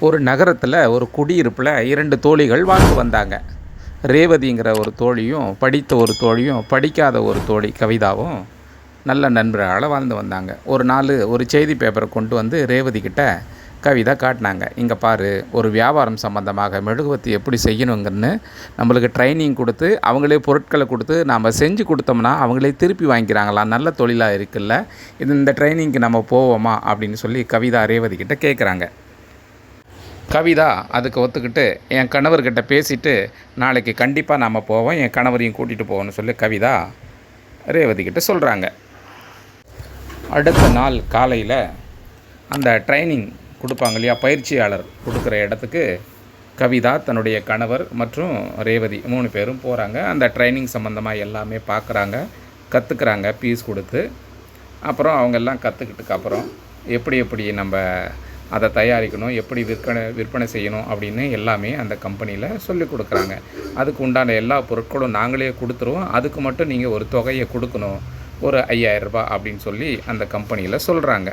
ஒரு நகரத்தில் ஒரு குடியிருப்பில் 2 தோழிகள் வாழ்ந்து வந்தாங்க. ரேவதிங்கிற ஒரு தோழியும், படித்த ஒரு தோழியும், படிக்காத ஒரு தோழி கவிதாவும் நல்ல நண்பர்களால் வாழ்ந்து வந்தாங்க. ஒரு நாள் ஒரு செய்தி பேப்பரை கொண்டு வந்து ரேவதி கிட்ட கவிதா காட்டினாங்க. இங்கே பாரு, ஒரு வியாபாரம் சம்மந்தமாக மெழுகுவர்த்தி எப்படி செய்யணுங்கன்னு நம்மளுக்கு ட்ரைனிங் கொடுத்து அவங்களே பொருட்களை கொடுத்து நாம் செஞ்சு கொடுத்தோம்னா அவங்களே திருப்பி வாங்கிக்கிறாங்களாம். நல்ல தொழிலாக இருக்குல்ல, இந்த ட்ரைனிங்க்கு நம்ம போவோமா அப்படின்னு சொல்லி கவிதா ரேவதி கிட்ட கேட்குறாங்க. கவிதா அதுக்கு ஒத்துக்கிட்டு என் கணவர்கிட்ட பேசிவிட்டு நாளைக்கு கண்டிப்பாக நாம் போவோம், என் கணவரையும் கூட்டிகிட்டு போவோம்னு சொல்லி கவிதா ரேவதிக்கிட்ட சொல்கிறாங்க. அடுத்த நாள் காலையில் அந்த ட்ரைனிங் கொடுப்பாங்க இல்லையா, பயிற்சியாளர் கொடுக்குற இடத்துக்கு கவிதா தன்னுடைய கணவர் மற்றும் ரேவதி 3 பேரும் போகிறாங்க. அந்த ட்ரைனிங் சம்மந்தமாக எல்லாமே பார்க்குறாங்க, கற்றுக்குறாங்க ஃபீஸ் கொடுத்து. அப்புறம் அவங்கெல்லாம் கற்றுக்கிட்டுக்கப்புறம் எப்படி நம்ம அதை தயாரிக்கணும், எப்படி விற்பனை செய்யணும் அப்படின்னு எல்லாமே அந்த கம்பெனியில் சொல்லிக் கொடுக்குறாங்க. அதுக்கு உண்டான எல்லா பொருட்களும் நாங்களே கொடுத்துருவோம், அதுக்கு மட்டும் நீங்கள் ஒரு தொகையை கொடுக்கணும், ஒரு 5000 ரூபாய் அப்படின்னு சொல்லி அந்த கம்பெனியில் சொல்கிறாங்க.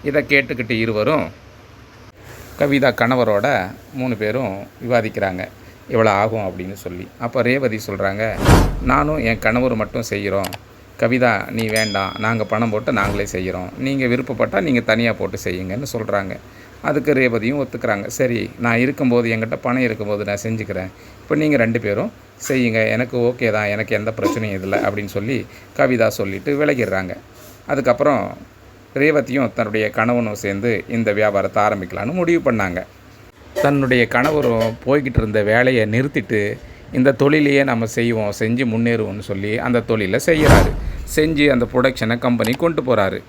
இதை கேட்டுக்கிட்டு இருவரும் கவிதா கணவரோட 3 பேரும் விவாதிக்கிறாங்க, இவ்வளோ ஆகும் அப்படின்னு சொல்லி. அப்போ ரேவதி சொல்கிறாங்க, நானும் என் கணவர் மட்டும் செய்கிறோம், கவிதா நீ வேண்டாம், நாங்கள் பணம் போட்டு நாங்களே செய்கிறோம், நீங்கள் விருப்பப்பட்டால் நீங்கள் தனியாக போட்டு செய்யுங்கன்னு சொல்கிறாங்க. அதுக்கு ரேவதியும் ஒத்துக்கிறாங்க. சரி, நான் இருக்கும்போது என்கிட்ட பணம் இருக்கும்போது நான் செஞ்சுக்கிறேன், இப்போ நீங்கள் 2 பேரும் செய்யுங்க, எனக்கு ஓகே தான், எனக்கு எந்த பிரச்சனையும் இல்லை அப்படின்னு சொல்லி கவிதா சொல்லிவிட்டு விலகிடுறாங்க. அதுக்கப்புறம் ரேவதியும் தன்னுடைய கணவனும் சேர்ந்து இந்த வியாபாரத்தை ஆரம்பிக்கலான்னு முடிவு பண்ணாங்க. தன்னுடைய கணவரும் போய்கிட்டு இருந்த வேலையை நிறுத்திட்டு இந்த தொழிலையே நம்ம செய்வோம், செஞ்சு முன்னேறுவோம்னு சொல்லி அந்த தொழிலை செய்கிறாரு. செஞ்சு அந்த ப்ரொடக்ஷனை கம்பெனி கொண்டு போகிறாரு.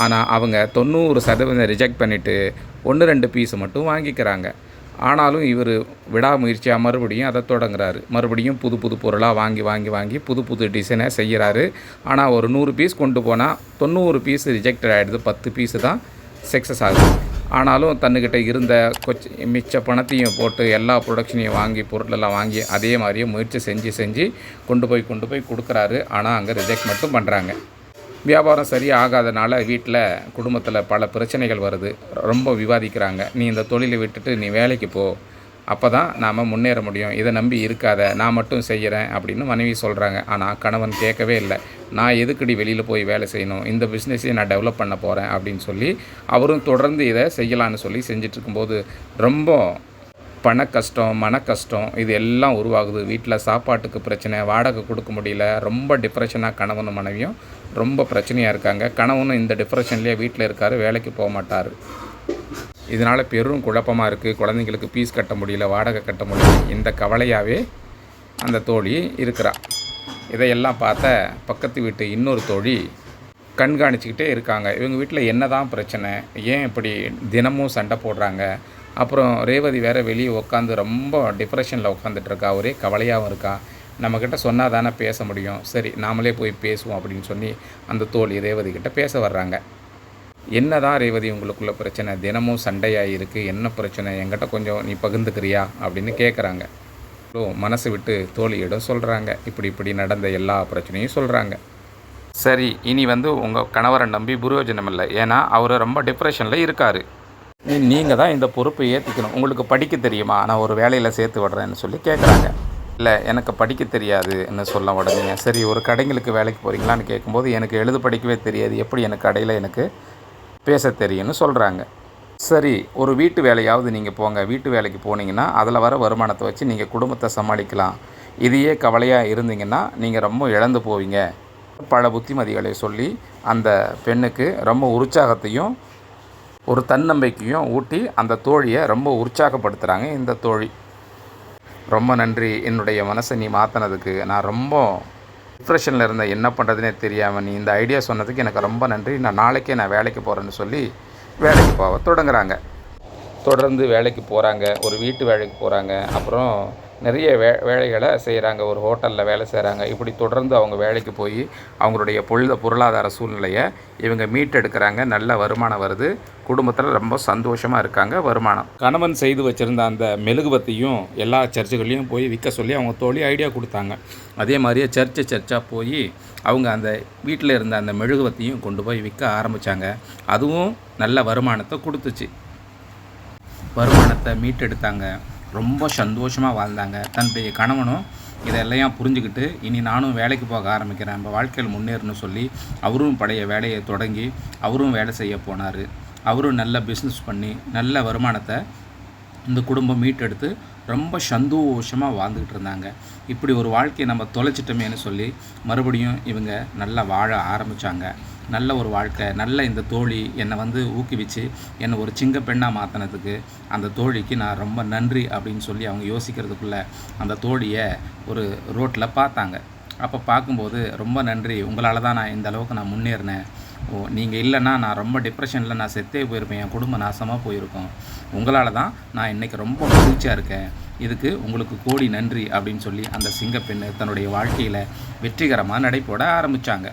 ஆனால் அவங்க 90% ரிஜெக்ட் பண்ணிவிட்டு 1-2 பீஸு மட்டும் வாங்கிக்கிறாங்க. ஆனாலும் இவர் விடாமுயற்சியாக மறுபடியும் அதை தொடங்குறாரு. மறுபடியும் புது புது பொருளாக வாங்கி புது புது டிசைனை செய்கிறாரு. ஆனால் ஒரு 100 பீஸ் கொண்டு போனால் 90 பீஸ் ரிஜெக்ட் ஆகிடுது, 10 பீஸு தான் சக்ஸஸ் ஆகுது. ஆனாலும் தன்னுக்கிட்ட இருந்த மிச்ச பணத்தையும் போட்டு எல்லா ப்ரொடக்ஷனையும் வாங்கி பொருளெல்லாம் வாங்கி அதே மாதிரியே முயற்சி செஞ்சு கொண்டு போய் கொடுக்குறாரு. ஆனால் அங்கே ரிஜெக்ட் மட்டும் பண்ணுறாங்க. வியாபாரம் சரியாக ஆகாதனால வீட்டில் குடும்பத்தில் பல பிரச்சனைகள் வருது. ரொம்ப விவாதிக்கிறாங்க. நீ இந்த தொழிலை விட்டுட்டு நீ வேலைக்கு போ, அப்போ தான் நாம் முன்னேற முடியும், இதை நம்பி இருக்காத, நான் மட்டும் செய்கிறேன் அப்படின்னு மனைவி சொல்கிறாங்க. ஆனால் கணவன் கேட்கவே இல்லை. நான் எதுக்கடி வெளியில் போய் வேலை செய்யணும், இந்த பிஸ்னஸையே நான் டெவலப் பண்ண போகிறேன் அப்படின்னு சொல்லி அவரும் தொடர்ந்து இதை செய்யலான்னு சொல்லி செஞ்சிட்ருக்கும்போது ரொம்ப பண கஷ்டம், மன கஷ்டம் இது எல்லாம் உருவாகுது. வீட்டில் சாப்பாட்டுக்கு பிரச்சனை, வாடகை கொடுக்க முடியல, ரொம்ப டிப்ரெஷனாக கணவனும் மனைவியும் ரொம்ப பிரச்சனையாக இருக்காங்க. கணவனும் இந்த டிப்ரெஷன்லேயே வீட்டில் இருக்கார், வேலைக்கு போக மாட்டார். இதனால் பெரும் குழப்பமாக இருக்குது. குழந்தைங்களுக்கு ஃபீஸ் கட்ட முடியல, வாடகை கட்ட முடியல, இந்த கவலையாகவே அந்த தோழி இருக்கிறாள். இதையெல்லாம் பார்த்த பக்கத்து வீட்டு இன்னொரு தோழி கண்காணிச்சிக்கிட்டே இருக்காங்க. இவங்க வீட்டில் என்ன தான் பிரச்சனை, ஏன் இப்படி தினமும் சண்டை போடுறாங்க. அப்புறம் ரேவதி வேறு வெளியே உட்காந்து ரொம்ப டிப்ரெஷனில் உட்காந்துட்ருக்கா, ஒரே கவலையாகவும் இருக்கா. நம்மக்கிட்ட சொன்னால் தானே பேச முடியும், சரி நாமளே போய் பேசுவோம் அப்படின்னு சொல்லி அந்த தோழி ரேவதி கிட்ட பேச வர்றாங்க. என்ன தான் ரேவதி உங்களுக்குள்ள பிரச்சனை, தினமும் சண்டையாக இருக்குது, என்ன பிரச்சனை, என்கிட்ட கொஞ்சம் நீ பகிர்ந்துக்கிறியா அப்படின்னு கேட்குறாங்க. மனசு விட்டு தோழியிடம் சொல்கிறாங்க, இப்படி நடந்த எல்லா பிரச்சனையும் சொல்கிறாங்க. சரி, இனி உங்கள் கணவரை நம்பி பிரயோஜனம் இல்லை, ஏன்னா அவர் ரொம்ப டிப்ரெஷனில் இருக்கார், நீங்கள் தான் இந்த பொறுப்பை ஏற்றுக்கணும். உங்களுக்கு படிக்க தெரியுமா, நான் ஒரு வேலையில் சேர்த்து விடுறேன்னு சொல்லி கேட்குறாங்க. இல்லை எனக்கு படிக்க தெரியாதுன்னு சொல்ல உடனே, சரி ஒரு கடைங்களுக்கு வேலைக்கு போகிறீங்களான்னு கேட்கும்போது எனக்கு எழுத படிக்கவே தெரியாது, எப்படி எனக்கு கடையில் எனக்கு பேச தெரியும்னு சொல்கிறாங்க. சரி ஒரு வீட்டு வேலையாவது நீங்கள் போங்க, வீட்டு வேலைக்கு போனீங்கன்னா அதில் வர வருமானத்தை வச்சு நீங்கள் குடும்பத்தை சமாளிக்கலாம், இதையே கவலையாக இருந்தீங்கன்னா நீங்கள் ரொம்ப இழந்து போவீங்க. பல புத்திமதிகளை சொல்லி அந்த பெண்ணுக்கு ரொம்ப உற்சாகத்தையும் ஒரு தன்னம்பிக்கையும் ஊட்டி அந்த தோழியை ரொம்ப உற்சாகப்படுத்துகிறாங்க இந்த தோழி. ரொம்ப நன்றி, என்னுடைய மனசை நீ மாற்றினதுக்கு. நான் ரொம்ப டிப்ரெஷனில் இருந்தேன், என்ன பண்ணுறதுனே தெரியாமல் நீ இந்த ஐடியா சொன்னதுக்கு எனக்கு ரொம்ப நன்றி, நான் நாளைக்கே வேலைக்கு போகிறேன்னு சொல்லி வேலைக்கு போக தொடங்குறாங்க. தொடர்ந்து வேலைக்கு போகிறாங்க, ஒரு வீட்டு வேலைக்கு போகிறாங்க, அப்புறம் நிறைய வேலைகளை செய்கிறாங்க, ஒரு ஹோட்டலில் வேலை செய்கிறாங்க. இப்படி தொடர்ந்து அவங்க வேலைக்கு போய் அவங்களுடைய பொருளாதார சூழ்நிலையை இவங்க மீட்டெடுக்கிறாங்க. நல்ல வருமானம் வருது, குடும்பத்தில் ரொம்ப சந்தோஷமாக இருக்காங்க. வருமானம் கணவன் செய்து வச்சுருந்த அந்த மெழுகுவத்தையும் எல்லா சர்ச்சுகளையும் போய் விற்க சொல்லி அவங்க தோழி ஐடியா கொடுத்தாங்க. அதே மாதிரியே சர்ச்சாக போய் அவங்க அந்த வீட்டில் இருந்த அந்த மெழுகுவத்தையும் கொண்டு போய் விற்க ஆரம்பித்தாங்க. அதுவும் நல்ல வருமானத்தை கொடுத்துச்சு. வருமானத்தை மீட்டெடுத்தாங்க. ரொம்ப சந்தோஷமாக வாழ்ந்தாங்க. தன்னுடைய கணவனும் இதெல்லாம் புரிஞ்சுக்கிட்டு இனி நானும் வேலைக்கு போக ஆரம்பிக்கிறேன், நம்ம வாழ்க்கையில் முன்னேறணும்னு சொல்லி அவரும் பழைய வேலையை தொடங்கி அவரும் வேலை செய்ய போனார். அவரும் நல்ல பிஸ்னஸ் பண்ணி நல்ல வருமானத்தை இந்த குடும்பம் மீட்டெடுத்து ரொம்ப சந்தோஷமாக வாழ்ந்துக்கிட்டு இருந்தாங்க. இப்படி ஒரு வாழ்க்கையை நம்ம தொலைச்சிட்டோமேனு சொல்லி மறுபடியும் இவங்க நல்லா வாழ ஆரம்பித்தாங்க. நல்ல ஒரு வாழ்க்கை. நல்ல இந்த தோழி என்னை ஊக்குவிச்சு என்னை ஒரு சிங்க பெண்ணாக மாற்றினதுக்கு அந்த தோழிக்கு நான் ரொம்ப நன்றி அப்படின்னு சொல்லி அவங்க யோசிக்கிறதுக்குள்ளே அந்த தோழியை ஒரு ரோட்டில் பார்த்தாங்க. அப்போ பார்க்கும்போது, ரொம்ப நன்றி, உங்களால் தான் நான் இந்த அளவுக்கு நான் முன்னேறினேன். நீங்கள் இல்லைன்னா நான் ரொம்ப டிப்ரெஷனில் நான் செத்தே போயிருப்பேன், என் குடும்பம் நாசமாக போயிருக்கும். உங்களால் தான் நான் இன்றைக்கி ரொம்ப மகிழ்ச்சியாக இருக்கேன், இதுக்கு உங்களுக்கு கோடி நன்றி அப்படின்னு சொல்லி அந்த சிங்கப்பெண்ணு தன்னுடைய வாழ்க்கையில் வெற்றிகரமாக நடைபோட ஆரம்பித்தாங்க.